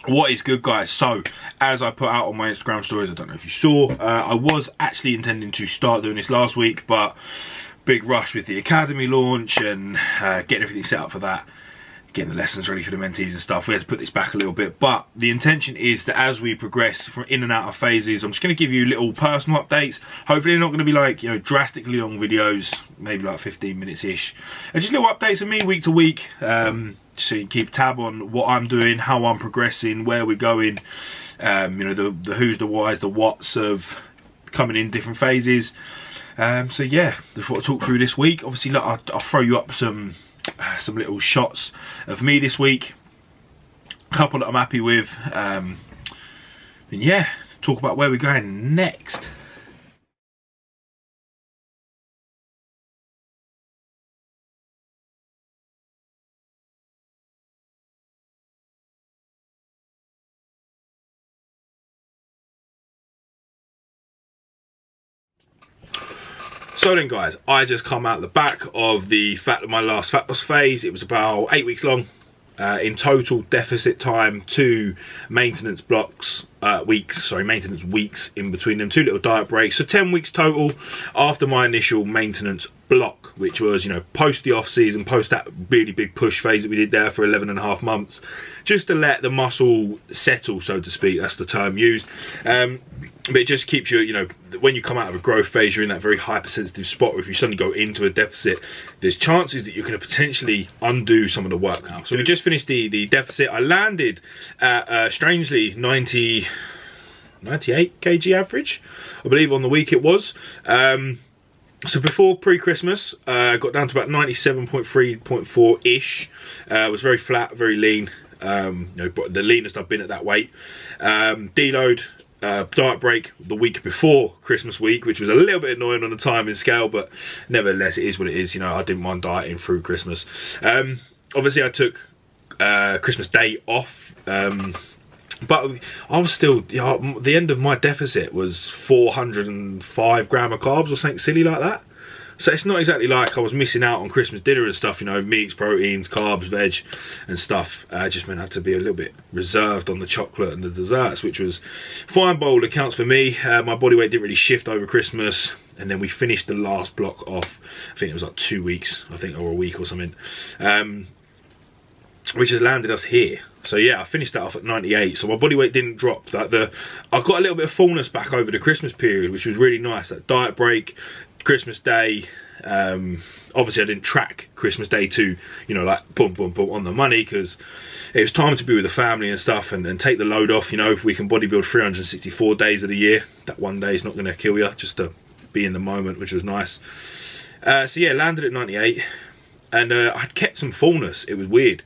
What is good, guys? So as I put out on my Instagram stories, I don't know if you saw, I was actually intending to start doing this last week, but big rush with the academy launch and getting everything set up for that, getting the lessons ready for the mentees and stuff. We had to put this back a little bit, but the intention is that as we progress from in and out of phases, I'm just going to give you little personal updates. Hopefully they're not going to be like, you know, drastically long videos, maybe like 15 minutes ish, and just little updates of me week to week, so you can keep tab on what I'm doing, how I'm progressing, where we're going, you know, the who's, the whys, the whats of coming in different phases. So yeah, that's what I'll talk through this week. Obviously, look, I'll throw you up some little shots of me this week, a couple that I'm happy with, and yeah, talk about where we're going next. So then, guys, I just come out the back of my last fat loss phase. It was about 8 weeks long. In total deficit time, 2 maintenance blocks, maintenance weeks in between them, 2 little diet breaks. So 10 weeks total after my initial maintenance block, which was, you know, post the off season, post that really big push phase that we did there for 11.5 months, just to let the muscle settle, so to speak. That's the term used. But it just keeps you, you know, when you come out of a growth phase, you're in that very hypersensitive spot where if you suddenly go into a deficit, there's chances that you're going to potentially undo some of the work now. So we just finished the deficit. I landed at, strangely, 98 kg average, I believe, on the week it was. So before pre-Christmas, I got down to about 97.3.4-ish. Was very flat, very lean. You know, the leanest I've been at that weight. Deload. Diet break the week before Christmas week, which was a little bit annoying on the timing scale, but nevertheless it is what it is. You know, I didn't mind dieting through Christmas. Obviously I took Christmas Day off, but I was still, you know, the end of my deficit was 405 grams of carbs or something silly like that. So it's not exactly like I was missing out on Christmas dinner and stuff, you know, meats, proteins, carbs, veg and stuff. Just meant I had to be a little bit reserved on the chocolate and the desserts, which was fine by all accounts for me. My body weight didn't really shift over Christmas. And then we finished the last block off, I think it was like 2 weeks, I think, or a week or something, which has landed us here. So yeah, I finished that off at 98, so my body weight didn't drop. I got a little bit of fullness back over the Christmas period, which was really nice. That diet break, Christmas Day, obviously I didn't track Christmas Day to, you know, like boom boom boom on the money, because it was time to be with the family and stuff and take the load off. You know, we can bodybuild 364 days of the year. That one day is not going to kill you, just to be in the moment, which was nice. So yeah, landed at 98. And I'd kept some fullness. It was weird.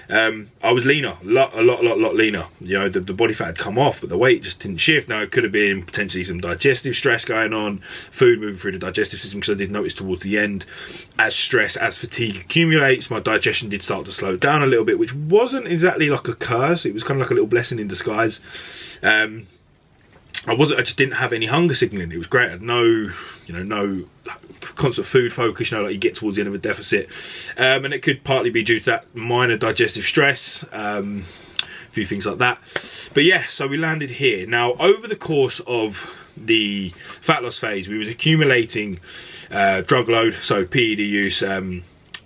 I was leaner, a lot leaner. You know, the body fat had come off, but the weight just didn't shift. Now, it could have been potentially some digestive stress going on, food moving through the digestive system, because I did notice towards the end, as stress, as fatigue accumulates, my digestion did start to slow down a little bit, which wasn't exactly like a curse. It was kind of like a little blessing in disguise. I just didn't have any hunger signaling. It was great. I had no constant food focus, you know, like you get towards the end of a deficit. And it could partly be due to that minor digestive stress, a few things like that. But yeah, so we landed here. Now, over the course of the fat loss phase, we was accumulating drug load, so PED use,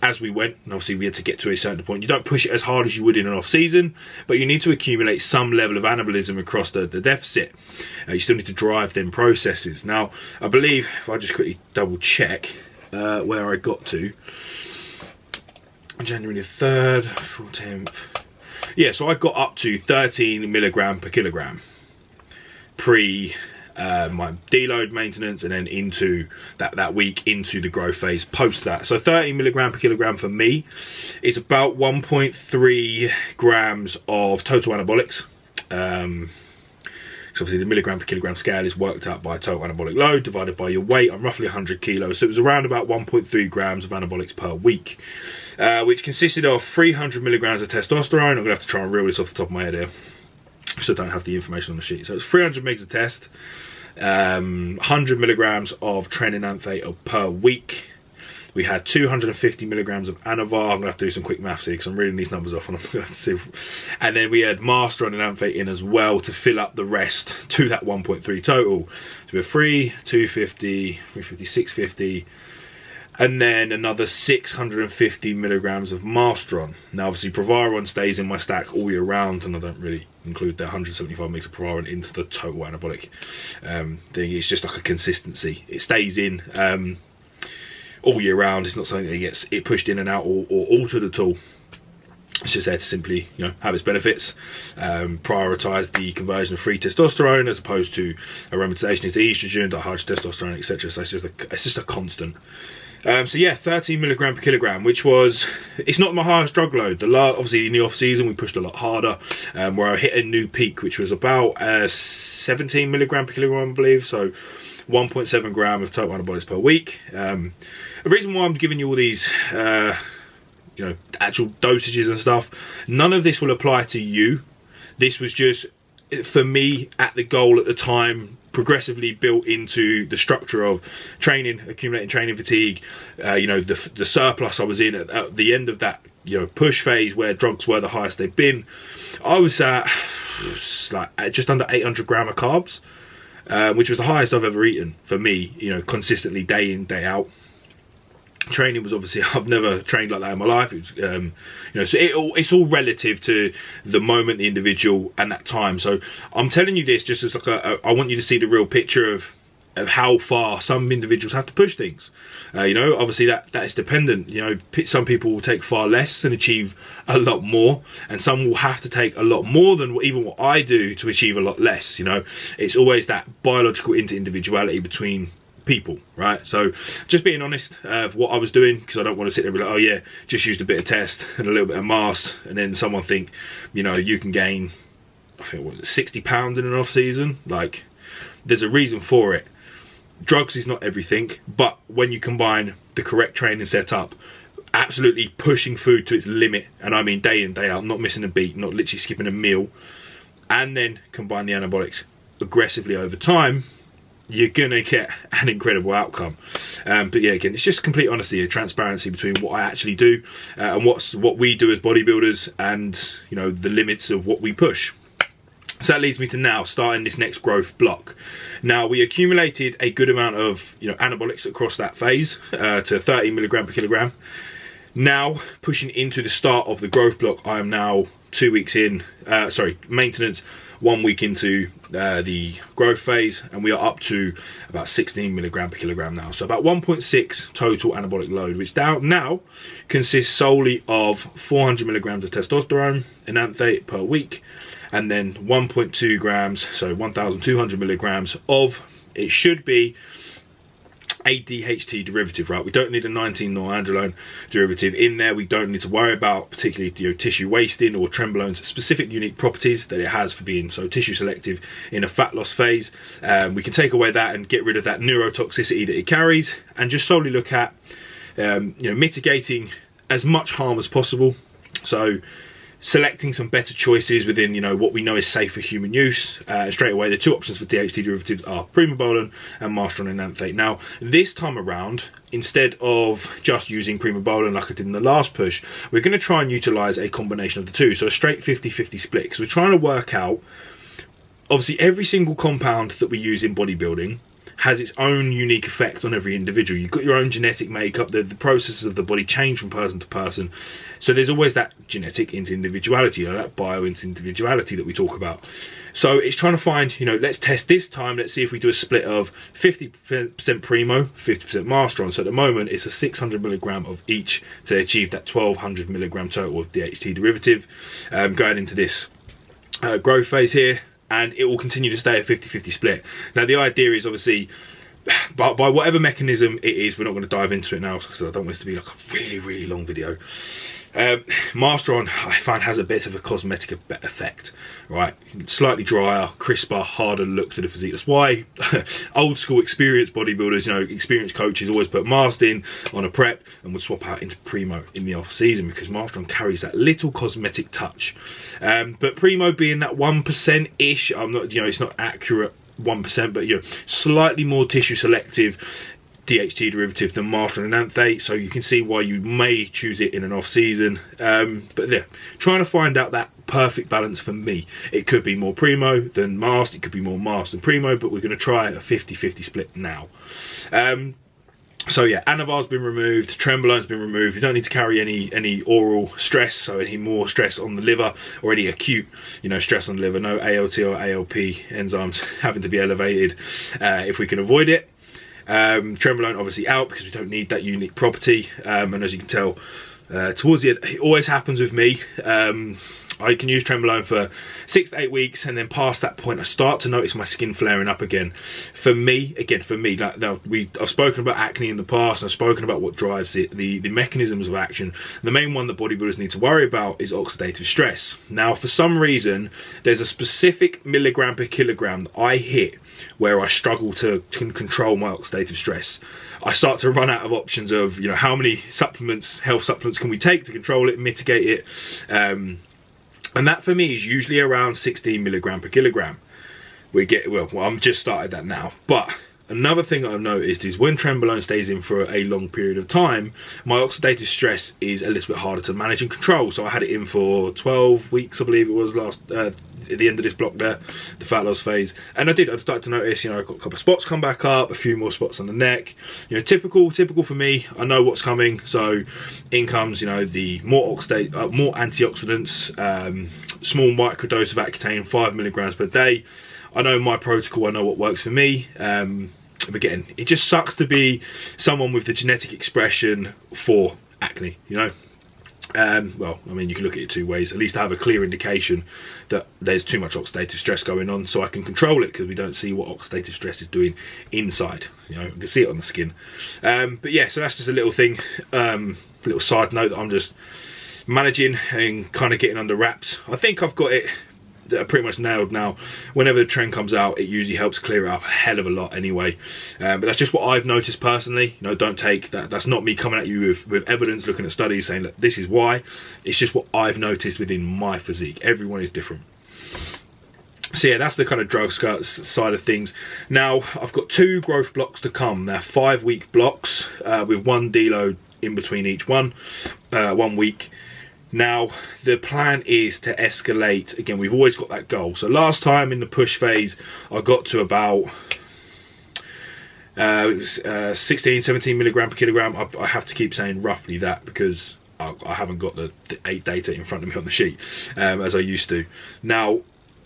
as we went, and obviously we had to get to a certain point. You don't push it as hard as you would in an off season, but you need to accumulate some level of anabolism across the deficit. You still need to drive them processes. Now, I believe, if I just quickly double check where I got to, January the 3rd, 14th. Yeah, so I got up to 13 milligram per kilogram pre my deload maintenance, and then into that week into the growth phase post that. So 30 milligram per kilogram for me is about 1.3 grams of total anabolics. So obviously the milligram per kilogram scale is worked out by total anabolic load divided by your weight. I'm roughly 100 kilos, so it was around about 1.3 grams of anabolics per week, which consisted of 300 milligrams of testosterone. I'm gonna have to try and reel this off the top of my head here, so I don't have the information on the sheet. So it's 300 mgs of test, 100 milligrams of treninanthate per week, We had 250 milligrams of Anavar. I'm going to have to do some quick maths here because I'm reading these numbers off and I'm going to have to see. And then we had Masteron and Anthate in as well to fill up the rest to that 1.3 total. So we have 3, 250, 350, 650. And then another 650 milligrams of Masteron. Now, obviously, Provaron stays in my stack all year round, and I don't really include the 175 mg of Provaron into the total anabolic thing. It's just like a consistency. It stays in all year round. It's not something that gets it pushed in and out or altered at all. It's just there to simply, have its benefits. Prioritise the conversion of free testosterone as opposed to aromatization into estrogen, dihydrotestosterone, etc. So it's just a constant. So yeah, 13 milligram per kilogram, which was, it's not my highest drug load. Obviously in the off season we pushed a lot harder, where I hit a new peak, which was about 17 milligram per kilogram, I believe. So 1.7 gram of total antibodies per week. The reason why I'm giving you all these, actual dosages and stuff, none of this will apply to you. This was just, for me, at the goal at the time, progressively built into the structure of training, accumulating training fatigue, the surplus I was in at the end of that, push phase where drugs were the highest they've been. I was at just under 800 gram of carbs, which was the highest I've ever eaten for me, consistently day in, day out. Training was obviously, I've never trained like that in my life. It was, so it's all relative to the moment, the individual, and that time. So I'm telling you this just as like I want you to see the real picture of how far some individuals have to push things. Obviously that is dependent. Some people will take far less and achieve a lot more, and some will have to take a lot more than even what I do to achieve a lot less. It's always that biological individuality between people, right? So just being honest of what I was doing, because I don't want to sit there and be like, oh yeah, just used a bit of test and a little bit of mass, and then someone think, you can gain, I think, what was it, 60 pounds in an off season. Like, there's a reason for it. Drugs is not everything, but when you combine the correct training setup, absolutely pushing food to its limit, and I mean day in, day out, not missing a beat, not literally skipping a meal, and then combine the anabolics aggressively over time, you're gonna get an incredible outcome. But yeah, again, it's just complete honesty and transparency between what I actually do and what we do as bodybuilders, and the limits of what we push. So that leads me to now starting this next growth block. Now, we accumulated a good amount of anabolics across that phase to 30 milligram per kilogram. Now pushing into the start of the growth block, I am now 2 weeks in, maintenance, 1 week into the growth phase, and we are up to about 16 milligram per kilogram now. So about 1.6 total anabolic load, which now consists solely of 400 milligrams of testosterone, enanthate per week, and then 1.2 grams, so 1,200 milligrams of, it should be a DHT derivative, right? We don't need a 19-norandrolone derivative in there. We don't need to worry about particularly tissue wasting or trenbolone's specific unique properties that it has for being so tissue selective in a fat loss phase. We can take away that and get rid of that neurotoxicity that it carries, and just solely look at mitigating as much harm as possible. So selecting some better choices within what we know is safe for human use. Straight away, the two options for DHT derivatives are primobolan and Masteron and enanthate. Now, this time around, instead of just using primobolan like I did in the last push, we're going to try and utilize a combination of the two, so a straight 50-50 split, because we're trying to work out, obviously, every single compound that we use in bodybuilding has its own unique effect on every individual. You've got your own genetic makeup, the processes of the body change from person to person. So there's always that genetic individuality, that bio-individuality that we talk about. So it's trying to find, let's test this time, let's see if we do a split of 50% Primo, 50% Masteron. So at the moment, it's a 600 milligram of each to achieve that 1200 milligram total of DHT derivative. Going into this growth phase here, and it will continue to stay a 50-50 split. Now, the idea is obviously, by whatever mechanism it is, we're not going to dive into it now because I don't want this to be like a really, really long video. Masteron, I find, has a bit of a cosmetic effect, right? Slightly drier, crisper, harder look to the physique. That's why old school experienced bodybuilders, experienced coaches always put Mast in on a prep and would swap out into Primo in the off season, because Masteron carries that little cosmetic touch. But Primo being that 1%-ish, I'm not, it's not accurate 1%, but slightly more tissue selective, DHT derivative than Master and Anthate, so you can see why you may choose it in an off season. But yeah, trying to find out that perfect balance for me. It could be more Primo than Mast, it could be more Mast than Primo, but we're going to try a 50-50 split now. So yeah, Anavar's been removed, Trenbolone's been removed. You don't need to carry any oral stress, so any more stress on the liver or any acute, stress on the liver. No ALT or ALP enzymes having to be elevated if we can avoid it. Trenbolone obviously out because we don't need that unique property. And as you can tell, towards the end, it always happens with me. I can use Trenbolone for 6 to 8 weeks, and then past that point I start to notice my skin flaring up again. For me, I've spoken about acne in the past, and I've spoken about what drives the mechanisms of action. The main one that bodybuilders need to worry about is oxidative stress. Now, for some reason, there's a specific milligram per kilogram that I hit where I struggle to control my oxidative stress. I start to run out of options of, how many health supplements can we take to control it, mitigate it. And that for me is usually around 16 milligram per kilogram. I'm just started that now. But another thing I've noticed is when Trenbolone stays in for a long period of time, my oxidative stress is a little bit harder to manage and control. So I had it in for 12 weeks, I believe it was at the end of this block there, the fat loss phase. And I started to notice, I got a couple of spots come back up, a few more spots on the neck. Typical for me. I know what's coming. So in comes, the more antioxidants, small microdose of Accutane, 5 milligrams per day. I know my protocol, I know what works for me. But again, it just sucks to be someone with the genetic expression for acne, Well, I mean, you can look at it two ways. At least I have a clear indication that there's too much oxidative stress going on, so I can control it, because we don't see what oxidative stress is doing inside. You can see it on the skin. But yeah, so that's just a little thing, little side note that I'm just managing and kind of getting under wraps. I think I've got it pretty much nailed now. Whenever the trend comes out, it usually helps clear it up a hell of a lot anyway. But that's just what I've noticed personally. Don't take that. That's not me coming at you with evidence, looking at studies saying that this is why. It's just what I've noticed within my physique. Everyone is different. So yeah, that's the kind of drug side of things. Now, I've got 2 growth blocks to come. They're 5-week blocks with 1 deload in between each one, 1 week. Now, the plan is to escalate. Again, we've always got that goal. So last time in the push phase, I got to about 16, 17 milligram per kilogram. I have to keep saying roughly that because I haven't got the data in front of me on the sheet as I used to. Now,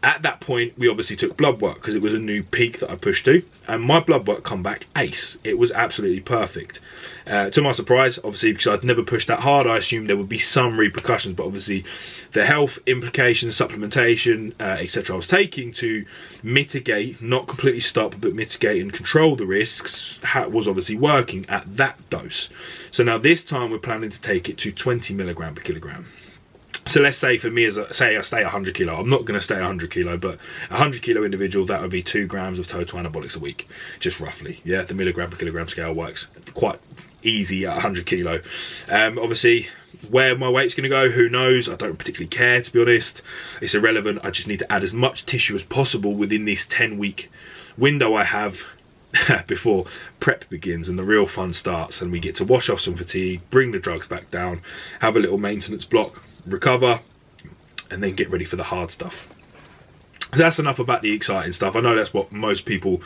at that point, we obviously took blood work because it was a new peak that I pushed to, and my blood work come back ace. It was absolutely perfect. To my surprise, obviously, because I'd never pushed that hard, I assumed there would be some repercussions, but obviously the health implications, supplementation, etc. I was taking to mitigate, not completely stop, but mitigate and control the risks was obviously working at that dose. So now this time we're planning to take it to 20 milligram per kilogram. So let's say for me, say I stay 100 kilo. I'm not going to stay 100 kilo, but a 100 kilo individual, that would be 2 grams of total anabolics a week, just roughly. Yeah, the milligram per kilogram scale works quite easy at 100 kilo. Obviously, where my weight's going to go, who knows? I don't particularly care, to be honest. It's irrelevant. I just need to add as much tissue as possible within this 10-week window I have before prep begins and the real fun starts, and we get to wash off some fatigue, bring the drugs back down, have a little maintenance block, recover, and then get ready for the hard stuff. So that's enough about the exciting stuff. I know that's what most people,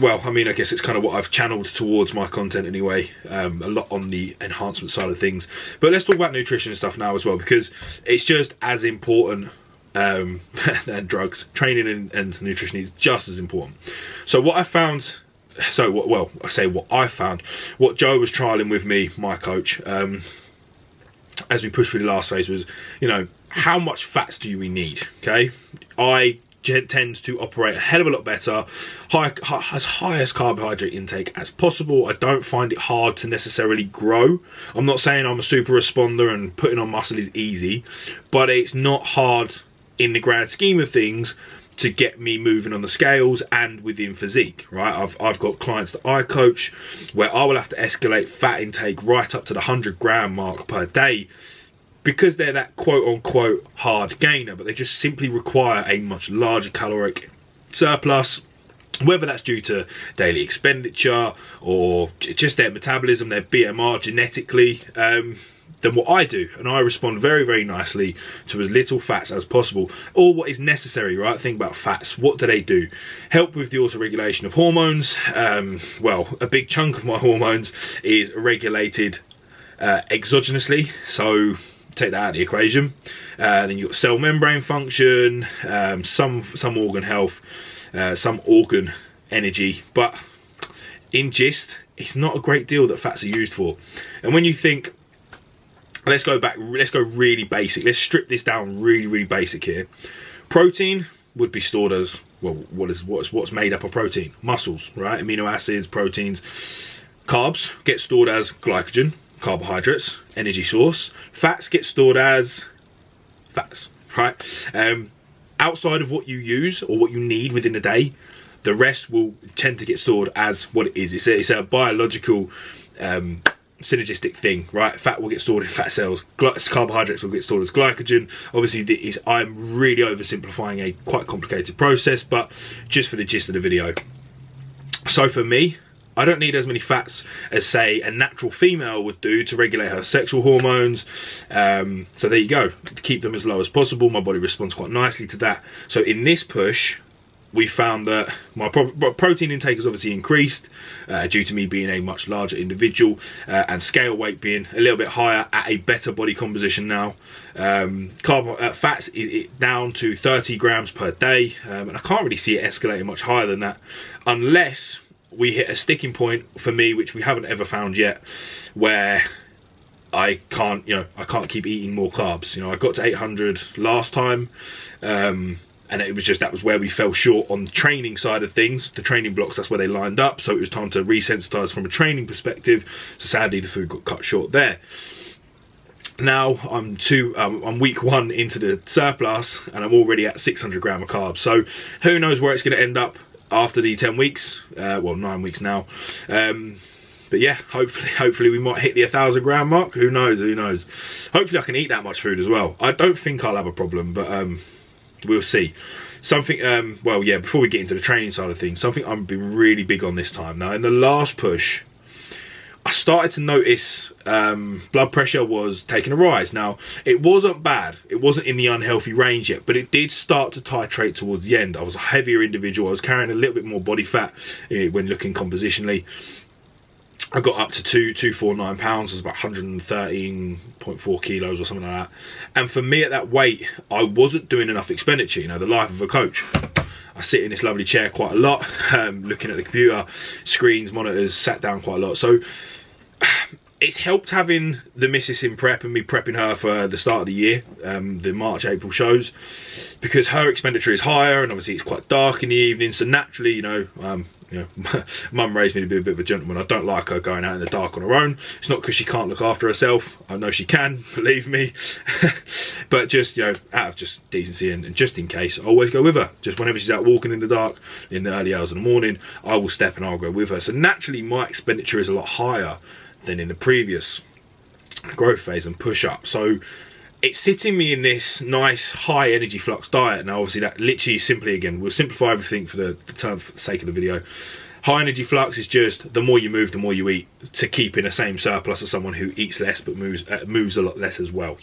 well, I mean, I guess it's kind of what I've channeled towards my content anyway, a lot on the enhancement side of things. But let's talk about nutrition and stuff now as well, because it's just as important than drugs. Training and nutrition is just as important. So what I found, what Joe was trialing with me, my coach, as we pushed through the last phase was, how much fats do we need? Okay, I tend to operate a hell of a lot better, as highest carbohydrate intake as possible. I don't find it hard to necessarily grow. I'm not saying I'm a super responder and putting on muscle is easy, but it's not hard in the grand scheme of things to get me moving on the scales and within physique, right? I've got clients that I coach where I will have to escalate fat intake right up to the 100 gram mark per day because they're that quote unquote hard gainer, but they just simply require a much larger caloric surplus Whether that's due to daily expenditure or just their metabolism, their BMR genetically, than what I do. And I respond very, very nicely to as little fats as possible, or what is necessary, right? Think about fats. What do they do? Help with the autoregulation of hormones. Well, a big chunk of my hormones is regulated exogenously, so take that out of the equation. Then you've got cell membrane function, some organ health, some organ energy, but in gist, it's not a great deal that fats are used for. And when you think, let's go really basic, let's strip this down really basic here. Protein would be stored as, well, what's made up of protein? Muscles, right? Amino acids, proteins. Carbs get stored as glycogen, carbohydrates, energy source. Fats get stored as fats, right? Outside of what you use or what you need within a day, the rest will tend to get stored as what it is. It's a biological synergistic thing, right? Fat will get stored in fat cells. Carbohydrates will get stored as glycogen. Obviously, I'm really oversimplifying a quite complicated process, but just for the gist of the video. So for me, I don't need as many fats as, say, a natural female would do to regulate her sexual hormones. So there you go. To keep them as low as possible, my body responds quite nicely to that. So in this push, we found that my protein intake has obviously increased due to me being a much larger individual and scale weight being a little bit higher at a better body composition now. Fats is down to 30 grams per day, and I can't really see it escalating much higher than that unless we hit a sticking point for me, which we haven't ever found yet, where I can't keep eating more carbs. I got to 800 last time, and it was just, that was where we fell short on the training side of things. The training blocks, that's where they lined up, so it was time to resensitize from a training perspective. So sadly, the food got cut short there. Now I'm week 1 into the surplus, and I'm already at 600 grams of carbs. So who knows where it's going to end up after the 10 weeks, well, 9 weeks now. But yeah, hopefully we might hit the 1,000 gram mark. Who knows? Hopefully I can eat that much food as well. I don't think I'll have a problem, but we'll see. Something, well, yeah, before we get into the training side of things, something I've been really big on this time. Now, in the last push, I started to notice blood pressure was taking a rise. Now, it wasn't bad. It wasn't in the unhealthy range yet, but it did start to titrate towards the end. I was a heavier individual. I was carrying a little bit more body fat when looking compositionally. I got up to 249 pounds. It was about 113.4 kilos or something like that. And for me at that weight, I wasn't doing enough expenditure. The life of a coach. I sit in this lovely chair quite a lot, looking at the computer, screens, monitors, sat down quite a lot. So it's helped having the missus in prep and me prepping her for the start of the year, the March, April shows, because her expenditure is higher and obviously it's quite dark in the evening. So naturally, Mum raised me to be a bit of a gentleman. I don't like her going out in the dark on her own. It's not because she can't look after herself. I know she can, believe me. But just, out of just decency and just in case, I always go with her. Just whenever she's out walking in the dark, in the early hours of the morning, I will step and I'll go with her. So naturally, my expenditure is a lot higher than in the previous growth phase and push up. So it's sitting me in this nice high energy flux diet. Now obviously that literally simply, again, we'll simplify everything for the term, for the sake of the video. High energy flux is just the more you move, the more you eat, to keep in the same surplus as someone who eats less but moves a lot less as well.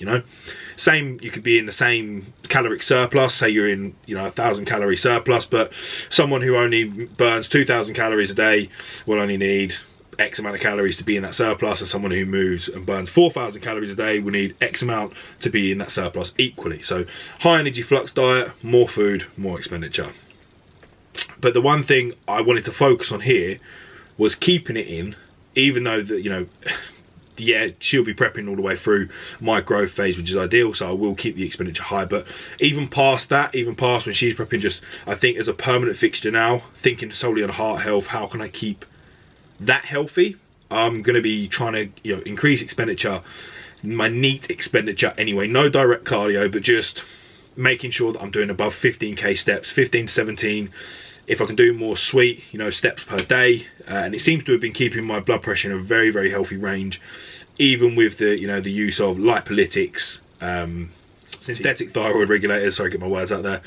Same, you could be in the same caloric surplus. Say you're in 1,000 calorie surplus, but someone who only burns 2,000 calories a day will only need X amount of calories to be in that surplus, and someone who moves and burns 4,000 calories a day will need X amount to be in that surplus equally. So high energy flux diet, more food, more expenditure. But the one thing I wanted to focus on here was keeping it in, even though that, yeah, she'll be prepping all the way through my growth phase, which is ideal, so I will keep the expenditure high. But even past that, even past when she's prepping, just I think as a permanent fixture now, thinking solely on heart health, how can I keep that healthy? I'm going to be trying to increase expenditure, my neat expenditure anyway, no direct cardio, but just making sure that I'm doing above 15k steps, 15 to 17. If I can do more sweet steps per day, and it seems to have been keeping my blood pressure in a very, very healthy range, even with the the use of lipolytics, synthetic thyroid regulators, sorry, get my words out there,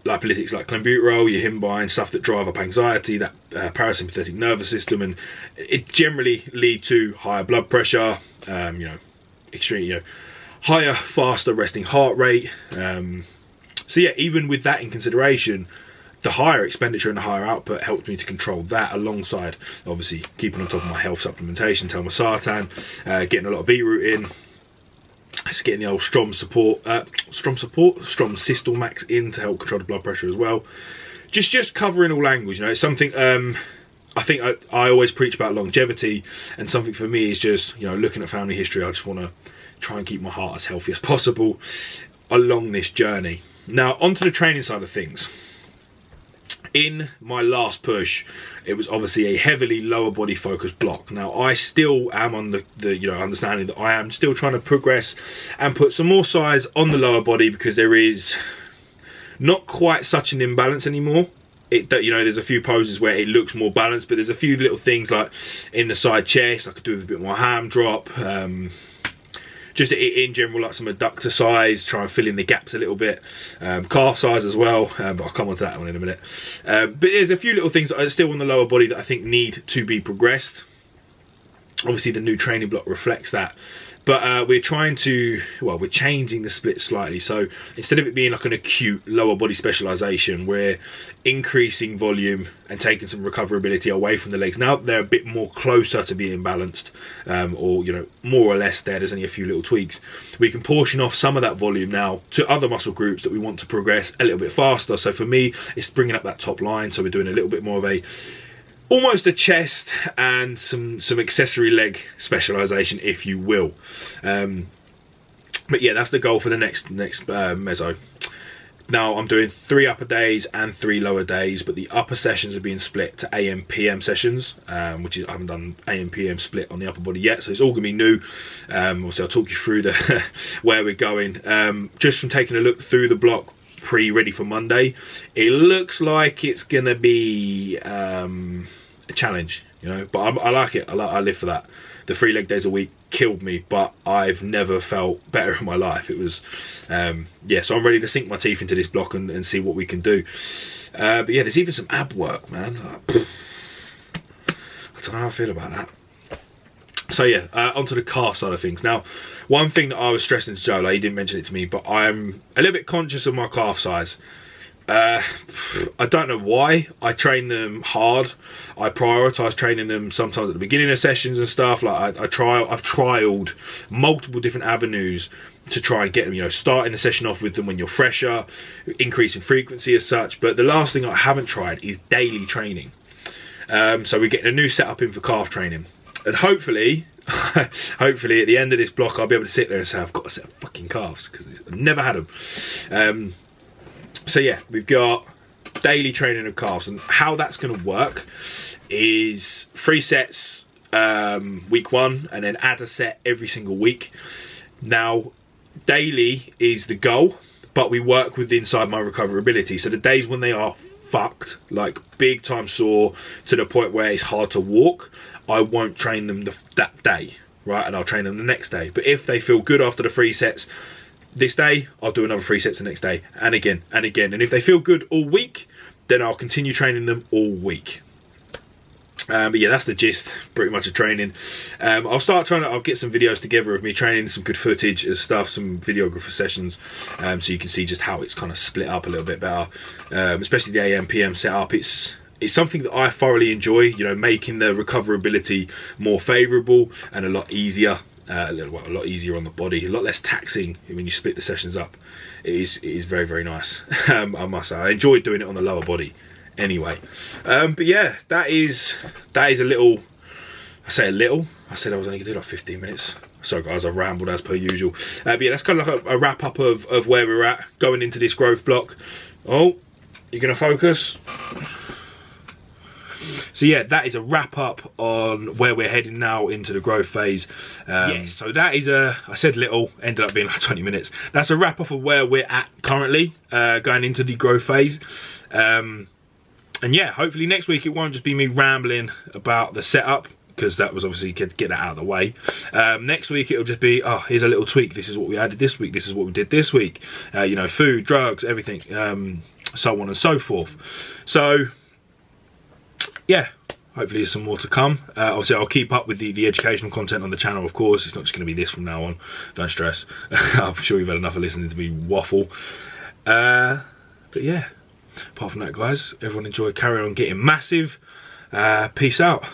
lipolytics like clenbuterol, your himbine, stuff that drive up anxiety, that parasympathetic nervous system, and it generally lead to higher blood pressure, extreme, higher, faster resting heart rate. So yeah, even with that in consideration, the higher expenditure and the higher output helped me to control that, alongside obviously keeping on top of my health supplementation, telmisartan, getting a lot of beetroot in, just getting the old Strom Systol Max in to help control the blood pressure as well. Just covering all angles, it's something I think I always preach about longevity, and something for me is just, looking at family history, I just want to try and keep my heart as healthy as possible along this journey. Now, onto the training side of things. In my last push, it was obviously a heavily lower body focused block. Now, I still am on the understanding that I am still trying to progress and put some more size on the lower body, because there is not quite such an imbalance anymore. There's a few poses where it looks more balanced, but there's a few little things like in the side chest I could do with a bit more ham drop. Just in general, like some adductor size, try and fill in the gaps a little bit. Calf size as well, but I'll come on to that one in a minute. But there's a few little things that are still on the lower body that I think need to be progressed. Obviously, the new training block reflects that. But we're changing the split slightly. So instead of it being like an acute lower body specialization, we're increasing volume and taking some recoverability away from the legs. Now they're a bit more closer to being balanced, or more or less there. There's only a few little tweaks. We can portion off some of that volume now to other muscle groups that we want to progress a little bit faster. So for me, it's bringing up that top line. So we're doing a little bit more of almost a chest and some accessory leg specialization, if you will. But yeah, that's the goal for the next meso. Now I'm doing 3 upper days and 3 lower days, but the upper sessions are being split to AM PM sessions, which is, I haven't done AM PM split on the upper body yet, so it's all gonna be new. Obviously I'll talk you through the where we're going. Just from taking a look through the block ready for Monday, it looks like it's gonna be a challenge, but I like it. I live for that. The 3 leg days a week killed me, but I've never felt better in my life. It was yeah, so I'm ready to sink my teeth into this block and see what we can do. But yeah, there's even some ab work, man. I don't know how I feel about that. So yeah, onto the calf side of things. Now, one thing that I was stressing to Joe, he didn't mention it to me, but I'm a little bit conscious of my calf size. I don't know why. I train them hard. I prioritise training them sometimes at the beginning of sessions and stuff. Like I've trialed multiple different avenues to try and get them, starting the session off with them when you're fresher, increasing frequency as such. But the last thing I haven't tried is daily training. So we're getting a new setup in for calf training. And hopefully at the end of this block, I'll be able to sit there and say, I've got a set of fucking calves, because I've never had them. So yeah, we've got daily training of calves, and how that's going to work is 3 sets week 1, and then add a set every single week. Now, daily is the goal, but we work with inside my recoverability. So the days when they are fucked, like big time sore to the point where it's hard to walk, I won't train them that day, right? And I'll train them the next day. But if they feel good after the 3 sets this day, I'll do another 3 sets the next day, and again and again. And if they feel good all week, then I'll continue training them all week. But yeah, that's the gist pretty much of training. I'll get some videos together of me training, some good footage and stuff, some videographer sessions, so you can see just how it's kind of split up a little bit better. Especially the AM PM setup, it's something that I thoroughly enjoy, making the recoverability more favourable and a lot easier. A lot easier on the body, a lot less taxing when you split the sessions up. It is very, very nice. I must say, I enjoyed doing it on the lower body anyway. But yeah, that is a little, I said I was only going to do like 15 minutes. Sorry guys, I rambled as per usual. But yeah, that's kind of like a wrap up of where we're at going into this growth block. Oh, you're going to focus? So yeah, that is a wrap up on where we're heading now into the growth phase. Yes, so that is I said little, ended up being like 20 minutes. That's a wrap up of where we're at currently, going into the growth phase. And yeah, hopefully next week it won't just be me rambling about the setup, because that was obviously get that out of the way. Next week it'll just be, oh, here's a little tweak. This is what we added this week. This is what we did this week. Food, drugs, everything. so on and so forth. So yeah, hopefully there's some more to come. Obviously I'll keep up with the educational content on the channel, of course. It's not just going to be this from now on, don't stress. I'm sure you've had enough of listening to me waffle. But yeah, apart from that guys, everyone enjoy, carry on getting massive. Peace out.